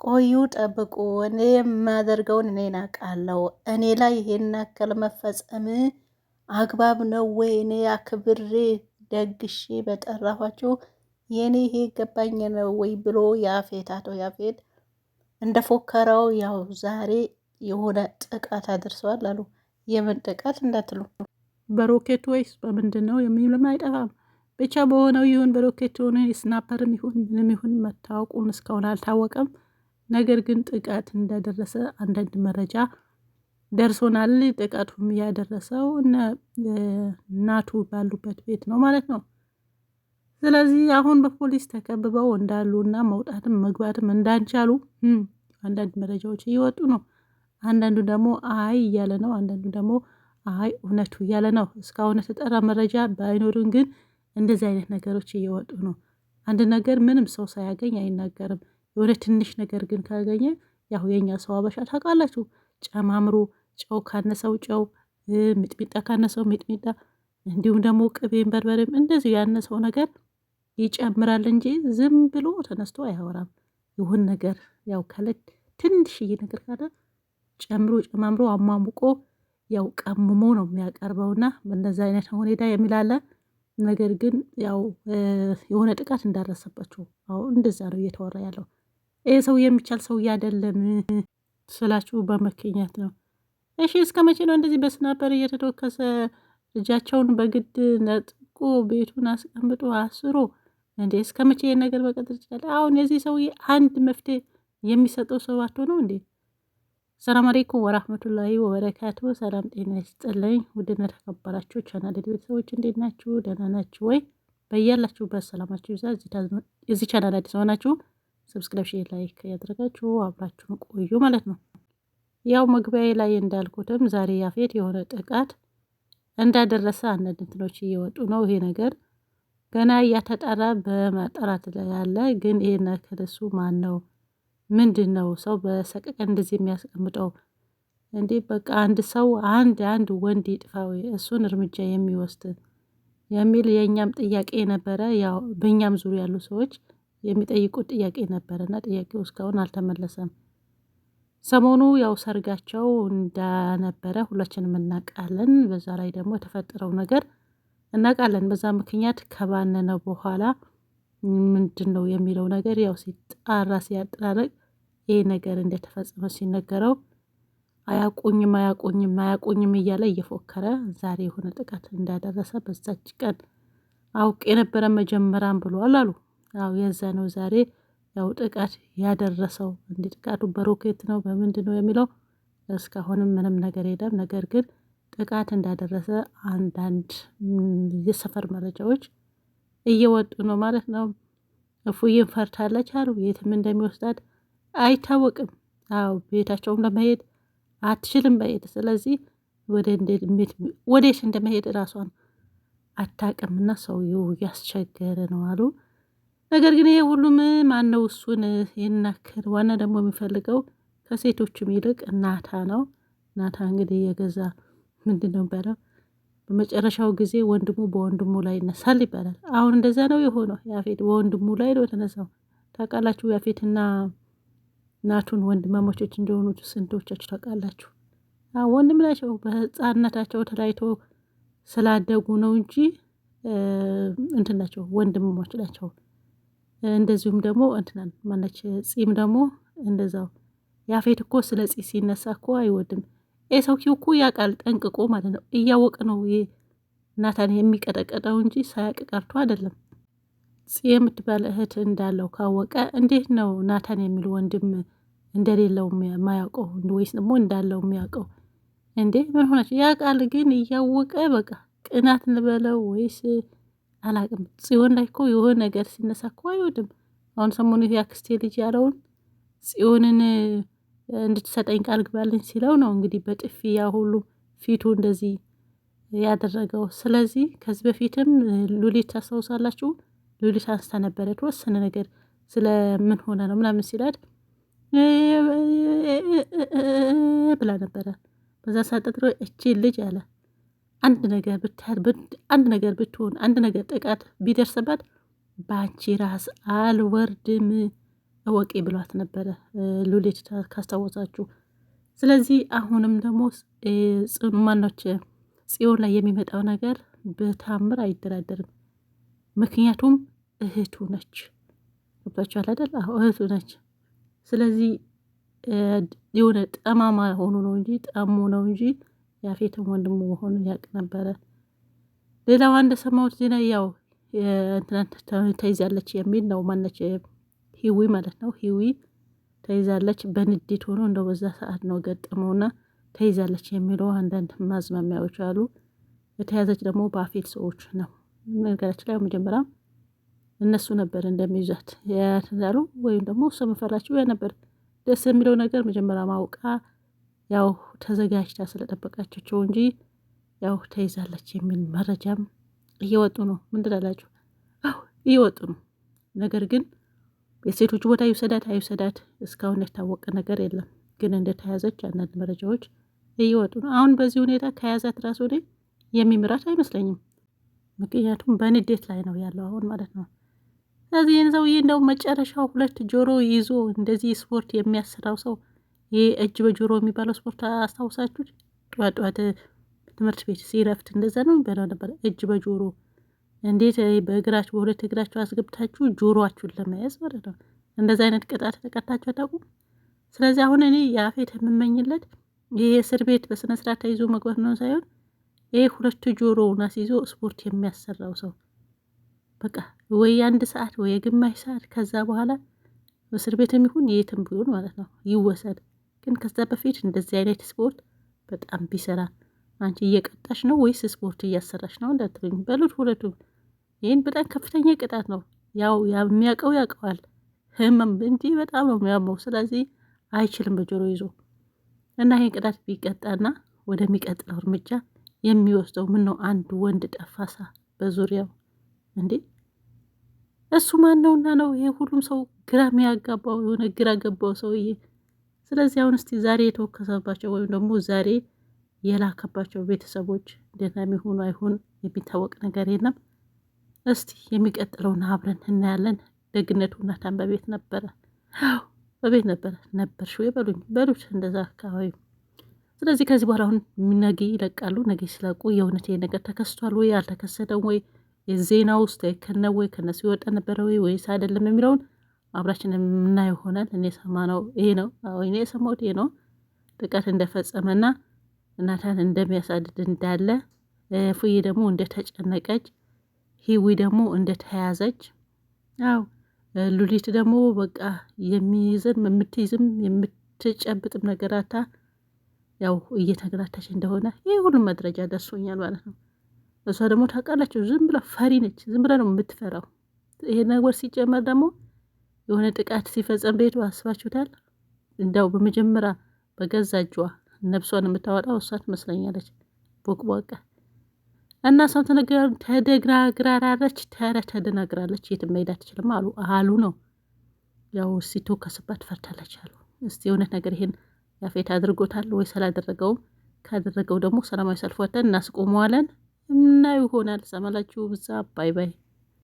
ቆዩ ጠብቁ። እኔ የማደርገውን እኔ አውቃለሁ። እኔ ላይ ይሄን ያክል መፈጸም አግባብ ነው ወይ? እኔ አክብሬ ደግሼ በጠራኋቸው የኔ ይሄ ይገባኝ ነው ወይ ብሎ ያፌት አቶ ያፌት እንደፎከረው ያው ዛሬ የሆነ ጥቃት አድርሰዋል አሉ። የምን ጥቃት እንዳትሉ በሮኬት ወይስ በምንድን ነው የሚልም አይጠፋም። ብቻ በሆነው ይሁን በሮኬት ሆነ ስናፐርም ይሁን ምንም ይሁን መታወቁን እስካሁን አልታወቀም። ነገር ግን ጥቃት እንደደረሰ አንዳንድ መረጃ ደርሶናል። ጥቃቱም ያደረሰው እናቱ ባሉበት ቤት ነው ማለት ነው። ስለዚህ አሁን በፖሊስ ተከብበው እንዳሉና መውጣትም መግባትም እንዳንቻሉ አንዳንድ መረጃዎች እየወጡ ነው። አንዳንዱ ደግሞ አይ እያለ ነው። አንዳንዱ ደግሞ አይ እውነቱ እያለ ነው። እስካሁን የተጠራ መረጃ ባይኖርም ግን እንደዚህ አይነት ነገሮች እየወጡ ነው። አንድ ነገር ምንም ሰው ሳያገኝ አይናገርም። የሆነ ትንሽ ነገር ግን ካገኘ ያው የኛ ሰው አበሻ ታውቃላችሁ፣ ጨማምሮ ጨው ካነሰው ጨው፣ ሚጥሚጣ ካነሰው ሚጥሚጣ፣ እንዲሁም ደግሞ ቅቤን በርበሬም እንደዚህ ያነሰው ነገር ይጨምራል እንጂ ዝም ብሎ ተነስቶ አያወራም። ይሁን ነገር ያው ካለ ትንሽዬ ነገር ካለ ጨምሮ ጨማምሮ አሟሙቆ ያው ቀምሞ ነው የሚያቀርበውና በእንደዛ አይነት ሁኔታ የሚላለ ነገር ግን ያው የሆነ ጥቃት እንዳረሰባቸው አሁን እንደዛ ነው እየተወራ ያለው። ይሄ ሰው የሚቻል ሰው አይደለም ስላችሁ በመከኛት ነው። እሺ እስከ መቼ ነው እንደዚህ በስናፐር እየተተከሰ ልጃቸውን በግድ ነጥቆ ቤቱን አስቀምጦ አስሮ እንዴ? እስከ መቼ ነገር መቀጠል ይችላል? አሁን የዚህ ሰውዬ አንድ መፍትሄ የሚሰጠው ሰው አቶ ነው እንዴ? ሰላም አለይኩም ወራህመቱላሂ ወበረካቱ። ሰላም ጤና ይስጥልኝ። ውድና ተከበራችሁ ቻናል ቤተሰቦች እንዴት ናችሁ? ደህና ናችሁ ወይ? በያላችሁበት ሰላማችሁ ይዛ። እዚህ ቻናል አዲስ ሆናችሁ ሰብስክራይብ፣ ሼር፣ ላይክ ያደረጋችሁ አብራችሁን ቆዩ ማለት ነው። ያው መግቢያ ላይ እንዳልኩትም ዛሬ ያፌት የሆነ ጥቃት እንዳደረሰ አንዳንድ እንትኖች እየወጡ ነው። ይሄ ነገር ገና እያተጣራ በማጣራት ላይ ያለ ግን ይሄን ከደሱ ማን ነው ምንድን ነው ሰው በሰቀቀን እንደዚህ የሚያስቀምጠው እንዴ? በቃ አንድ ሰው አንድ ወንድ ይጥፋ ወይ እሱን እርምጃ የሚወስድ የሚል የእኛም ጥያቄ ነበረ። ያው በእኛም ዙሪያ ያሉ ሰዎች የሚጠይቁት ጥያቄ ነበረና ጥያቄው እስካሁን አልተመለሰም። ሰሞኑ ያው ሰርጋቸው እንደነበረ ሁላችንም እናውቃለን። በዛ ላይ ደግሞ የተፈጠረው ነገር እናውቃለን። በዛ ምክንያት ከባነነ በኋላ ምንድን ነው የሚለው ነገር ያው ሲጣራ ሲያጠራርቅ ይሄ ነገር እንደተፈጸመ ሲነገረው አያውቁኝም እያለ እየፎከረ ዛሬ የሆነ ጥቃት እንዳደረሰ በዛች ቀን አውቅ የነበረ መጀመሪያም ብሏል አሉ። ያው የዛ ነው ዛሬ ያው ጥቃት ያደረሰው። እንዲ ጥቃቱ በሮኬት ነው በምንድን ነው የሚለው እስካሁንም ምንም ነገር የለም። ነገር ግን ጥቃት እንዳደረሰ አንዳንድ የሰፈር መረጃዎች እየወጡ ነው ማለት ነው። እፉዬን ፈርታለች አሉ። የትም እንደሚወስዳት አይታወቅም። አዎ ቤታቸውም ለመሄድ አትችልም በሄድ። ስለዚህ ወዴት እንደመሄድ እራሷን አታውቅምና ሰውየው እያስቸገረ ነው አሉ። ነገር ግን ይሄ ሁሉም ማነው እሱን ይናክር? ዋና ደግሞ የሚፈልገው ከሴቶችም ይልቅ ናታ ነው። ናታ እንግዲህ የገዛ ምንድን ነው የሚባለው በመጨረሻው ጊዜ ወንድሙ በወንድሙ ላይ ይነሳል ይባላል። አሁን እንደዛ ነው የሆነው። ያፌት በወንድሙ ላይ ነው የተነሳው። ታውቃላችሁ ያፌትና ናቱን ወንድማማቾች እንደሆኑት ስንቶቻችሁ ታውቃላችሁ? ወንድም ናቸው። በህፃንነታቸው ተለያይቶ ስላደጉ ነው እንጂ እንትን ናቸው፣ ወንድማማች ናቸው። እንደዚሁም ደግሞ እንትናን ማነች ጺም ደግሞ እንደዛው። ያፌት እኮ ስለ ጺ ሲነሳ እኮ አይወድም። ሰውዬው እኮ ያውቃል ጠንቅቆ ማለት ነው። እያወቀ ነው ናታን የሚቀጠቀጠው እንጂ ሳያውቅ ቀርቶ አይደለም። ጺ የምትባል እህት እንዳለው ካወቀ እንዴት ነው ናታን የሚል ወንድም እንደሌለው የማያውቀው? ወይስ ደግሞ እንዳለው የሚያውቀው? እንዴ ምን ሆነች? ያውቃል ግን እያወቀ በቃ ቅናት እንበለው ወይስ አላቅም። ጽዮን ላይ እኮ የሆነ ነገር ሲነሳ እኮ አይወድም። አሁን ሰሞኑ ያክስቴ ልጅ ያለውን ጽዮንን እንድትሰጠኝ ቃል ግባልኝ ሲለው ነው እንግዲህ በጥፊ ያ ሁሉ ፊቱ እንደዚህ ያደረገው። ስለዚህ ከዚህ በፊትም ሉሊት ታስታውሳላችሁ? ሉሊት አንስታ ነበረ የተወሰነ ነገር ስለምን ሆነ ነው ምናምን ሲላት ብላ ነበረ። በዛ ሳጠጥሮ እቺ ልጅ አለ አንድ ነገር ብትሆን አንድ ነገር ጥቃት ቢደርስባት በአንቺ ራስ አልወርድም እወቂ ብሏት ነበረ ሉሊት ካስታወሳችሁ። ስለዚህ አሁንም ደግሞ ማኖች ጽዮን ላይ የሚመጣው ነገር በታምር አይደራደርም። ምክንያቱም እህቱ ነች። ገብቷችኋል አይደል? እህቱ ነች። ስለዚህ የሆነ ጠማማ ሆኑ ነው እንጂ ጠሙ ነው እንጂ ያፌትም ወንድሙ መሆኑን ያውቅ ነበረ። ሌላው አንድ ሰማሁት ዜና ያው ተይዛለች የሚል ነው። ማነች ሂዊ ማለት ነው። ሂዊ ተይዛለች በንዴት ሆኖ እንደው በዛ ሰዓት ነው ገጠመውና ተይዛለች የሚለው አንዳንድ ማዝማሚያዎች አሉ። የተያዘች ደግሞ በአፌት ሰዎች ነው። ነገራችን ላይ መጀመሪያ እነሱ ነበር እንደሚይዛት ያሉ ወይም ደግሞ ሰምፈራችሁ ያ ነበር ደስ የሚለው ነገር መጀመሪያ ማውቃ ያው ተዘጋጅታ ስለጠበቃቸው እንጂ ያው ተይዛለች የሚል መረጃም እየወጡ ነው። ምንድን አላችሁ? አዎ እየወጡ ነው። ነገር ግን የሴቶች ቦታ ይውሰዳት አይውሰዳት እስካሁን የታወቀ ነገር የለም። ግን እንደተያዘች አንዳንድ መረጃዎች እየወጡ ነው። አሁን በዚህ ሁኔታ ከያዛት ራሱ ወደ የሚምራት አይመስለኝም። ምክንያቱም በንዴት ላይ ነው ያለው አሁን ማለት ነው። ስለዚህ ይህን ሰውዬ እንደው መጨረሻው ሁለት ጆሮ ይዞ እንደዚህ ስፖርት የሚያሰራው ሰው ይህ እጅ በጆሮ የሚባለው ስፖርት አስታውሳችሁት? ጠዋት ጠዋት ትምህርት ቤት ሲረፍት እንደዛ ነው የሚባለው ነበር። እጅ በጆሮ እንዴት በእግራችሁ በሁለት እግራችሁ አስገብታችሁ ጆሮአችሁን ለመያዝ ማለት ነው። እንደዚ አይነት ቅጣት ተቀጣችሁ አታውቁም? ስለዚህ አሁን እኔ ያፌት የምመኝለት ይሄ እስር ቤት በስነ ስርዓት ተይዞ መግባት ነው ሳይሆን ይሄ ሁለቱ ጆሮውን አስይዞ ስፖርት የሚያሰራው ሰው በቃ ወይ አንድ ሰዓት ወይ የግማሽ ሰዓት ከዛ በኋላ እስር ቤትም ይሁን የትም ቢሆን ማለት ነው ይወሰድ። ግን ከዛ በፊት እንደዚህ አይነት ስፖርት በጣም ቢሰራ። አንቺ እየቀጣሽ ነው ወይስ ስፖርት እያሰራሽ ነው እንዳትሉኝ በሉት ሁለቱም። ይህን በጣም ከፍተኛ ቅጣት ነው። ያው የሚያውቀው ያውቀዋል። ህመም እንጂ በጣም ነው የሚያመው። ስለዚህ አይችልም በጆሮ ይዞ እና ይህን ቅጣት ቢቀጣና ወደሚቀጥለው እርምጃ የሚወስደው ምን ነው አንድ ወንድ ጠፋሳ በዙሪያው እንዴ እሱ ማን ነውና ነው ይሄ ሁሉም ሰው ግራ የሚያጋባው የሆነ ግራ ገባው ሰውዬ። ስለዚህ አሁን እስቲ ዛሬ የተወከሰባቸው ወይም ደግሞ ዛሬ የላከባቸው ቤተሰቦች ደህና የሚሆኑ አይሆን የሚታወቅ ነገር የለም። እስቲ የሚቀጥለውን አብረን እናያለን። ደግነቱ ናታን በቤት ነበረ። በቤት ነበርሽ ወይ በሉት እንደዛ አካባቢ። ስለዚህ ከዚህ በኋላ አሁን ነገ ይለቃሉ። ነገ ሲለቁ የእውነት ነገር ተከስቷል ወይ አልተከሰተም ወይ የዜና ውስጥ ከነ ወይ ከነሱ ይወጣ ነበረ ወይ ወይስ አይደለም የሚለውን አብራችን የምናየው ይሆናል። እኔ የሰማነው ይሄ ነው። እኔ የሰማሁት ይሄ ነው። ጥቃት እንደፈጸመና እናታን እንደሚያሳድድ እንዳለ፣ ፉዬ ደግሞ እንደተጨነቀች፣ ሂዊ ደግሞ እንደተያዘች፣ አው ሉሊት ደግሞ በቃ የሚይዝም የምትይዝም የምትጨብጥም ነገራታ ያው እየተገላታች እንደሆነ ይሄ ሁሉም መድረጃ ደርሶኛል ማለት ነው። እሷ ደግሞ ታውቃላችሁ ዝም ብላ ፈሪ ነች። ዝም ብላ ነው የምትፈራው። ይሄ ነገር ሲጨመር ደግሞ የሆነ ጥቃት ሲፈጸም ቤቱ አስባችሁታል። እንዳው በመጀመሪያ በገዛ እጇ ነፍሷን የምታወጣው እሷ ትመስለኛለች። ቦቅቧቃ እና እሷም ተደግራግራራለች። ተደናግራለች። የትም መሄድ አትችልም አሉ ነው ያው ሲተከስባት ፈርታለች አሉ። እስቲ የእውነት ነገር ይሄን ያፌት አድርጎታል ወይስ አላደረገውም? ካደረገው ደግሞ ሰላማዊ ሰልፍ ወጥተን እናስቆመዋለን እና ይሆናል። ሰማላችሁ ብዛ ባይ ባይ